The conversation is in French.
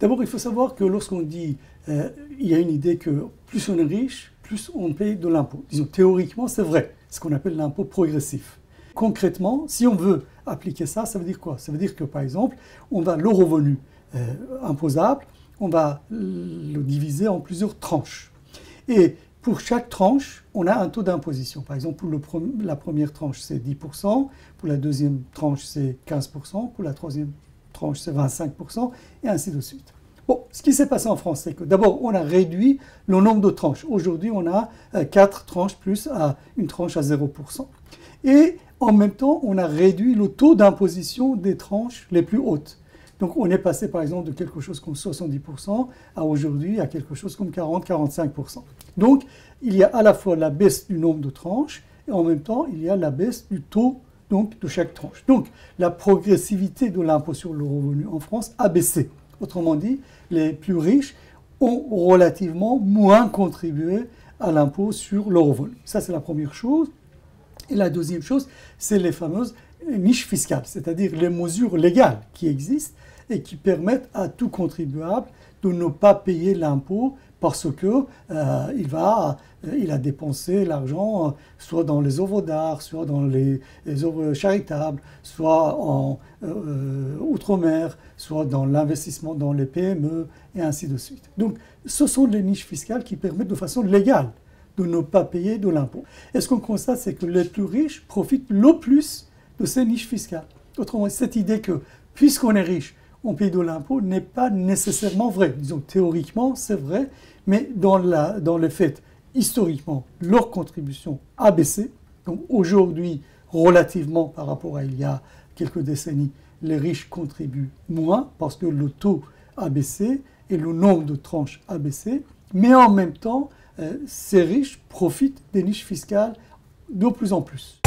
D'abord, il faut savoir que lorsqu'on dit, il y a une idée que plus on est riche, plus on paye de l'impôt. Disons, théoriquement, c'est vrai, ce qu'on appelle l'impôt progressif. Concrètement, si on veut appliquer ça, ça veut dire quoi? Ça veut dire que, par exemple, on va le revenu imposable, on va le diviser en plusieurs tranches. Et pour chaque tranche, on a un taux d'imposition. Par exemple, pour la première tranche, c'est 10%, pour la deuxième tranche, c'est 15%, pour la troisième tranche, c'est 25%, et ainsi de suite. Bon, ce qui s'est passé en France, c'est que d'abord, on a réduit le nombre de tranches. Aujourd'hui, on a 4 tranches plus une tranche à 0%. Et en même temps, on a réduit le taux d'imposition des tranches les plus hautes. Donc, on est passé, par exemple, de quelque chose comme 70% à aujourd'hui à quelque chose comme 40-45%. Donc, il y a à la fois la baisse du nombre de tranches et en même temps, il y a la baisse du taux donc, de chaque tranche. Donc, la progressivité de l'impôt sur le revenu en France a baissé. Autrement dit, les plus riches ont relativement moins contribué à l'impôt sur le revenu. Ça, c'est la première chose. Et la deuxième chose, c'est les fameuses niches fiscales, c'est-à-dire les mesures légales qui existent et qui permettent à tout contribuable de ne pas payer l'impôt parce que il a dépensé l'argent soit dans les œuvres d'art, soit dans les œuvres charitables, soit en outre-mer, soit dans l'investissement dans les PME, et ainsi de suite. Donc, ce sont les niches fiscales qui permettent de façon légale de ne pas payer de l'impôt. Et ce qu'on constate, c'est que les plus riches profitent le plus de ces niches fiscales. Autrement dit, cette idée que, puisqu'on est riche, on paye de l'impôt n'est pas nécessairement vrai. Disons, théoriquement, c'est vrai, mais dans les faits, historiquement, leur contribution a baissé. Donc aujourd'hui, relativement par rapport à il y a quelques décennies, les riches contribuent moins parce que le taux a baissé et le nombre de tranches a baissé. Mais en même temps, ces riches profitent des niches fiscales de plus en plus.